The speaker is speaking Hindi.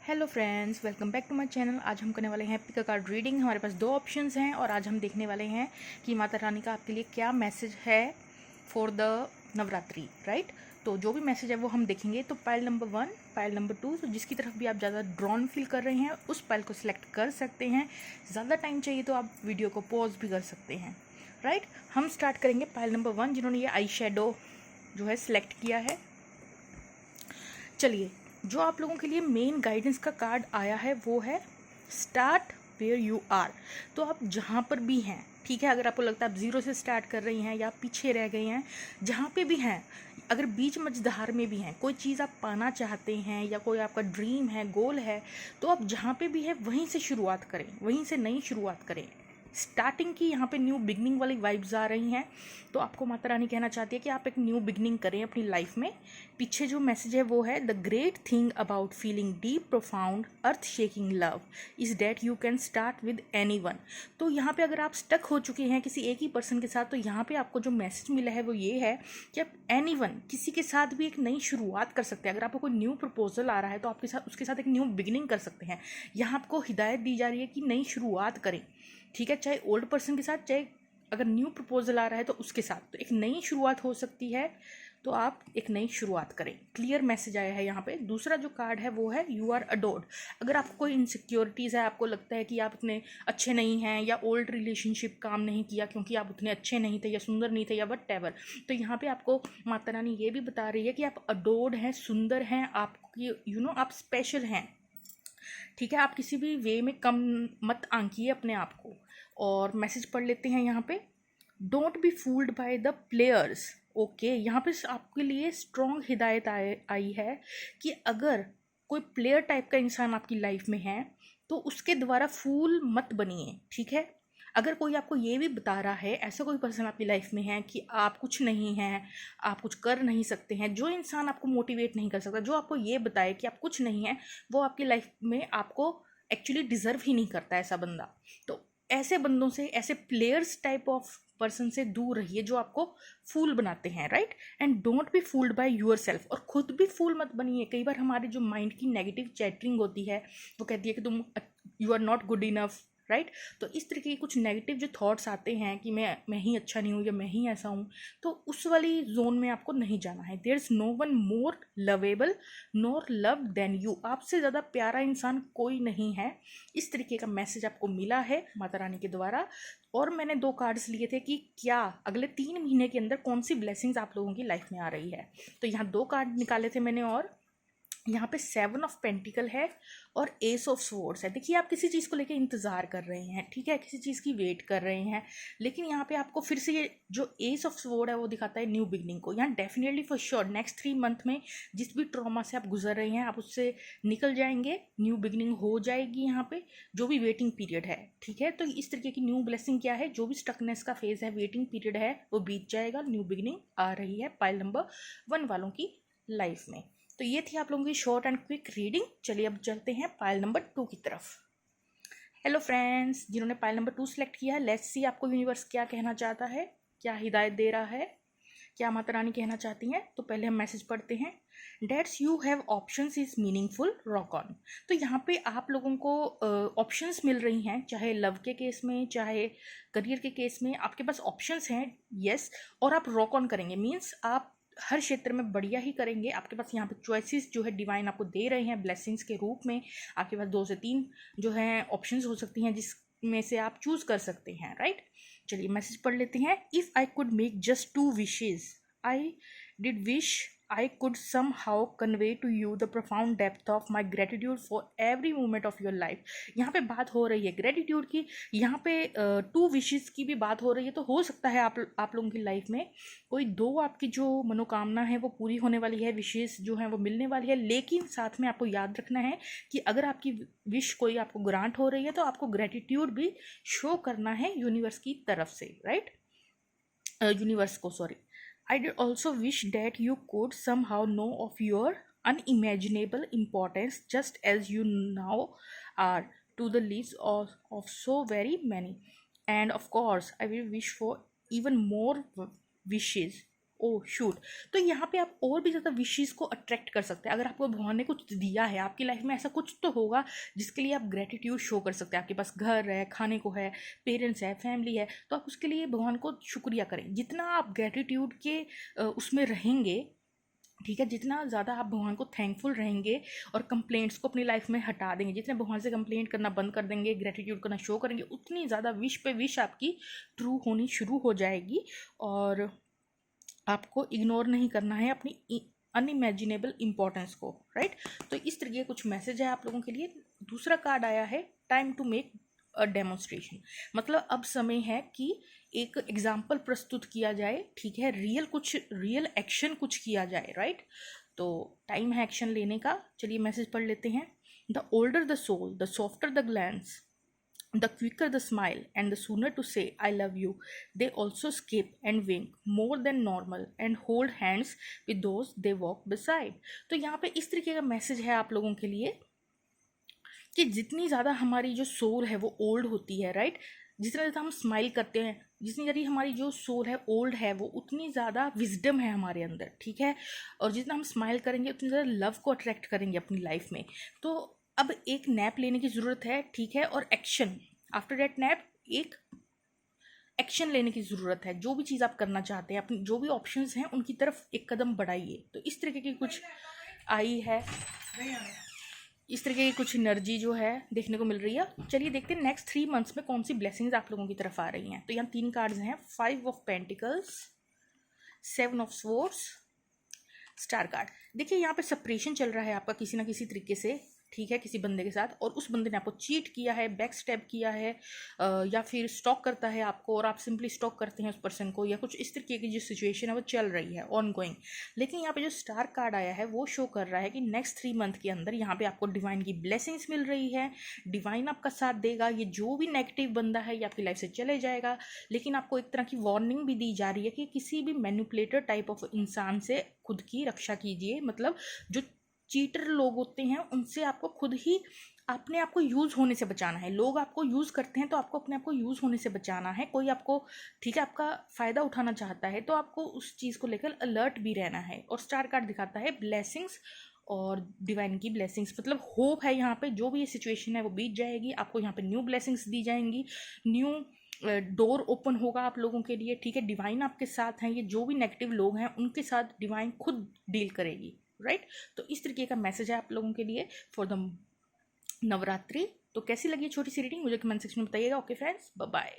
Hello friends, welcome back to my channel. आज हम करने वाले हैं पिक अ कार्ड रीडिंग। हमारे पास दो ऑप्शंस हैं और आज हम देखने वाले हैं कि माता रानी का आपके लिए क्या मैसेज है फॉर द नवरात्रि, राइट। तो जो भी मैसेज है वो हम देखेंगे। तो पाइल नंबर 1, पाइल नंबर 2, तो जिसकी तरफ भी आप ज़्यादा ड्रॉन फील कर रहे हैं उस पाइल को सिलेक्ट कर सकते हैं। ज़्यादा टाइम चाहिए तो आप वीडियो को पॉज भी कर सकते हैं, राइट। हम स्टार्ट करेंगे पाइल नंबर 1, जिन्होंने ये आई शेडो जो है सिलेक्ट किया है। चलिए, जो आप लोगों के लिए मेन गाइडेंस का कार्ड आया है वो है स्टार्ट वेयर यू आर। तो आप जहाँ पर भी हैं, ठीक है, अगर आपको लगता है आप ज़ीरो से स्टार्ट कर रही हैं या पीछे रह गई हैं, जहाँ पे भी हैं, अगर बीच मझधार में भी हैं, कोई चीज़ आप पाना चाहते हैं या कोई आपका ड्रीम है, गोल है, तो आप जहाँ पे भी हैं वहीं से शुरुआत करें, वहीं से नई शुरुआत करें। स्टार्टिंग की यहाँ पे न्यू बिगनिंग वाली वाइब्स आ रही हैं। तो आपको माता रानी कहना चाहती है कि आप एक न्यू बिगनिंग करें अपनी लाइफ में। पीछे जो मैसेज है वो है the great thing about feeling deep profound earth shaking love is that you can start with any one. तो यहाँ पे अगर आप स्टक हो चुके हैं किसी एक ही पर्सन के साथ, तो यहाँ पे आपको जो मैसेज मिला है वो ये है कि आप एनी वन, किसी के साथ भी एक नई शुरुआत कर सकते हैं। अगर आपको कोई न्यू प्रपोजल आ रहा है तो आपके साथ उसके साथ एक न्यू बिगनिंग कर सकते हैं। यहाँ आपको हिदायत दी जा रही है कि नई शुरुआत करें, ठीक है, चाहे ओल्ड पर्सन के साथ, चाहे अगर न्यू प्रपोजल आ रहा है तो उसके साथ, तो एक नई शुरुआत हो सकती है। तो आप एक नई शुरुआत करें, क्लियर मैसेज आया है यहाँ पे। दूसरा जो कार्ड है वो है यू आर अडोर्ड। अगर आपको कोई इनसिक्योरिटीज़ है, आपको लगता है कि आप उतने अच्छे नहीं हैं या ओल्ड रिलेशनशिप काम नहीं किया क्योंकि आप उतने अच्छे नहीं थे या सुंदर नहीं थे या वट एवर, तो यहाँ पे आपको माता रानी ये भी बता रही है कि आप अडोर्ड हैं, सुंदर हैं, आपकी आप स्पेशल हैं, ठीक है। आप किसी भी वे में कम मत आंकिए अपने आप को। और मैसेज पढ़ लेते हैं यहाँ पे, don't be fooled by the players. Okay, यहाँ पे आपके लिए स्ट्रॉन्ग हिदायत आई है कि अगर कोई प्लेयर टाइप का इंसान आपकी लाइफ में है तो उसके द्वारा फूल मत बनिए, ठीक है। अगर कोई आपको ये भी बता रहा है, ऐसा कोई पर्सन आपकी लाइफ में है कि आप कुछ नहीं हैं, आप कुछ कर नहीं सकते हैं, जो इंसान आपको मोटिवेट नहीं कर सकता, जो आपको ये बताए कि आप कुछ नहीं हैं, वो आपकी लाइफ में आपको एक्चुअली डिज़र्व ही नहीं करता ऐसा बंदा। तो ऐसे बंदों से, ऐसे प्लेयर्स टाइप ऑफ पर्सन से दूर रहिए जो आपको फूल बनाते हैं, right. And don't be fooled by your self. और खुद भी फूल मत बनिए। कई बार हमारे जो माइंड की नेगेटिव चैटरिंग होती है वो कहती है कि तुम you are not good enough, right. तो इस तरीके के कुछ नेगेटिव जो थॉट्स आते हैं कि मैं ही अच्छा नहीं हूँ या मैं ही ऐसा हूँ, तो उस वाली जोन में आपको नहीं जाना है। There is no one more lovable nor love than you. आपसे ज़्यादा प्यारा इंसान कोई नहीं है। इस तरीके का मैसेज आपको मिला है माता रानी के द्वारा। और मैंने दो कार्ड्स लिए थे कि क्या अगले 3 महीने के अंदर कौन सी ब्लेसिंग्स आप लोगों की लाइफ में आ रही है। तो यहाँ दो कार्ड निकाले थे मैंने, और यहाँ पे 7 ऑफ पेंटिकल है और एस ऑफ स्वॉर्ड्स है। देखिए, आप किसी चीज़ को लेके इंतज़ार कर रहे हैं, ठीक है, किसी चीज़ की वेट कर रहे हैं, लेकिन यहाँ पे आपको फिर से ये जो एस ऑफ स्वॉर्ड है वो दिखाता है न्यू बिगनिंग को। यहाँ definitely for sure next 3 month में जिस भी ट्रॉमा से आप गुजर रहे हैं आप उससे निकल जाएंगे, न्यू बिगनिंग हो जाएगी। यहाँ पे जो भी वेटिंग पीरियड है, ठीक है, तो इस तरीके की न्यू ब्लेसिंग क्या है, जो भी स्टकनेस का फेज है, वेटिंग पीरियड है, वो बीत जाएगा, न्यू बिगनिंग आ रही है पाइल नंबर 1 वालों की लाइफ में। तो ये थी आप लोगों की शॉर्ट एंड क्विक रीडिंग। चलिए अब चलते हैं पाइल नंबर 2 की तरफ। हेलो फ्रेंड्स, जिन्होंने पाइल नंबर 2 सेलेक्ट किया है, लेट्स सी आपको यूनिवर्स क्या कहना चाहता है, क्या हिदायत दे रहा है, क्या माता रानी कहना चाहती हैं। तो पहले हम मैसेज पढ़ते हैं। That's you have options is meaningful, rock on. तो यहाँ पे आप लोगों को ऑप्शंस मिल रही हैं, चाहे लव के केस में चाहे करियर के केस में, आपके पास ऑप्शंस हैं, यस। और आप रॉक ऑन करेंगे मीन्स आप हर क्षेत्र में बढ़िया ही करेंगे। आपके पास यहाँ पे चॉइसेस जो है डिवाइन आपको दे रहे हैं ब्लेसिंग्स के रूप में। आपके पास 2 से 3 जो है ऑप्शंस हो सकती हैं जिसमें से आप चूज कर सकते हैं, राइट। चलिए मैसेज पढ़ लेते हैं। If I could make just 2 wishes I did wish I could somehow convey to you the profound depth of my gratitude for every moment of your life। यहाँ पे बात हो रही है ग्रेटिट्यूड की, यहाँ पे 2 विशेज़ की भी बात हो रही है। तो हो सकता है आप लोगों की लाइफ में कोई 2 आपकी जो मनोकामना है वो पूरी होने वाली है, विशेष जो है वो मिलने वाली है। लेकिन साथ में आपको याद रखना है कि अगर आपकी विश कोई आपको ग्रांट हो रही है तो आपको ग्रेटिट्यूड भी शो करना है यूनिवर्स की तरफ से, राइट, यूनिवर्स को, sorry. I did also wish that you could somehow know of your unimaginable importance just as you now are to the lives of so very many. And of course, I will wish for even more wishes oh shoot. तो यहाँ पे आप और भी ज़्यादा विशेज़ को अट्रैक्ट कर सकते हैं। अगर आपको भगवान ने कुछ दिया है, आपकी लाइफ में ऐसा कुछ तो होगा जिसके लिए आप ग्रेटिट्यूड शो कर सकते हैं। आपके पास घर है, खाने को है, पेरेंट्स है, फैमिली है, तो आप उसके लिए भगवान को शुक्रिया करें। जितना आप ग्रेटिट्यूड के उसमें रहेंगे, ठीक है, जितना ज़्यादा आप भगवान को थैंकफुल रहेंगे और कंप्लेंट्स को अपनी लाइफ में हटा देंगे, जितने भगवान से कंप्लेंट करना बंद कर देंगे, ग्रेटिट्यूड करना शो करेंगे, उतनी ज़्यादा विश पे विश आपकी ट्रू होनी शुरू हो जाएगी। और आपको इग्नोर नहीं करना है अपनी अनइमेजिनेबल इंपॉर्टेंस को, राइट। तो इस तरीके कुछ मैसेज है आप लोगों के लिए। दूसरा कार्ड आया है time to make a demonstration, मतलब अब समय है कि एक एग्जाम्पल प्रस्तुत किया जाए, ठीक है, रियल एक्शन कुछ किया जाए, राइट। तो टाइम है एक्शन लेने का। चलिए मैसेज पढ़ लेते हैं। The older the soul, the softer the glance, the quicker the smile, and the sooner to say I love you. They also skip and wink more than normal and hold hands with those they walk beside. तो यहाँ पे इस तरीके का मैसेज है आप लोगों के लिए कि जितनी ज़्यादा हमारी जो सोल है वो ओल्ड होती है, राइट, जितना ज़्यादा हम स्माइल करते हैं, जितनी ज़्यादा हमारी जो सोल है ओल्ड है, वो उतनी ज़्यादा विजडम है हमारे अंदर, ठीक है। और जितना हम स्माइल करेंगे उतनी ज़्यादा लव को अट्रैक्ट करेंगे अपनी लाइफ में। तो अब एक नैप लेने की ज़रूरत है, ठीक है, और एक्शन आफ्टर दैट नैप एक एक्शन लेने की ज़रूरत है। जो भी चीज़ आप करना चाहते हैं, अपनी जो भी ऑप्शंस हैं उनकी तरफ एक कदम बढ़ाइए। तो इस तरीके की कुछ आई है, इस तरीके की कुछ एनर्जी जो है देखने को मिल रही है। चलिए देखते हैं नेक्स्ट 3 मंथ्स में कौन सी ब्लेसिंग्स आप लोगों की तरफ आ रही हैं। तो यहाँ 3 कार्ड्स हैं, 5 of pentacles, 7 of swords, star card. देखिए यहाँ पे सेपरेशन चल रहा है आपका किसी ना किसी तरीके से, ठीक है, किसी बंदे के साथ, और उस बंदे ने आपको चीट किया है, बैक स्टेप किया है, या फिर स्टॉक करता है आपको और आप सिंपली स्टॉक करते हैं उस पर्सन को, या कुछ इस तरीके की जो सिचुएशन है वो चल रही है ऑन गोइंग। लेकिन यहाँ पे जो स्टार कार्ड आया है वो शो कर रहा है कि नेक्स्ट 3 मंथ के अंदर यहाँ पे आपको डिवाइन की ब्लेसिंग्स मिल रही है, डिवाइन आपका साथ देगा। ये जो भी नेगेटिव बंदा है ये आपकी लाइफ से चले जाएगा। लेकिन आपको एक तरह की वार्निंग भी दी जा रही है कि किसी भी मैनिपुलेटर टाइप ऑफ इंसान से खुद की रक्षा कीजिए। मतलब जो चीटर लोग होते हैं उनसे आपको खुद ही अपने आप को यूज़ होने से बचाना है। लोग आपको यूज़ करते हैं तो आपको अपने आप को यूज़ होने से बचाना है। कोई आपको, ठीक है, आपका फ़ायदा उठाना चाहता है तो आपको उस चीज़ को लेकर अलर्ट भी रहना है। और स्टार कार्ड दिखाता है ब्लेसिंग्स और डिवाइन की ब्लेसिंग्स, मतलब होप है यहाँ पे। जो भी ये सिचुएशन है वो बीत जाएगी, आपको यहाँ पे न्यू ब्लेसिंग्स दी जाएंगी, न्यू डोर ओपन होगा आप लोगों के लिए, ठीक है। डिवाइन आपके साथ हैं, ये जो भी नेगेटिव लोग हैं उनके साथ डिवाइन खुद डील करेगी, राइट। तो इस तरीके का मैसेज है आप लोगों के लिए फॉर द नवरात्रि। तो कैसी लगी छोटी सी रीडिंग मुझे कमेंट सेक्शन में बताइएगा। Okay friends, bye bye.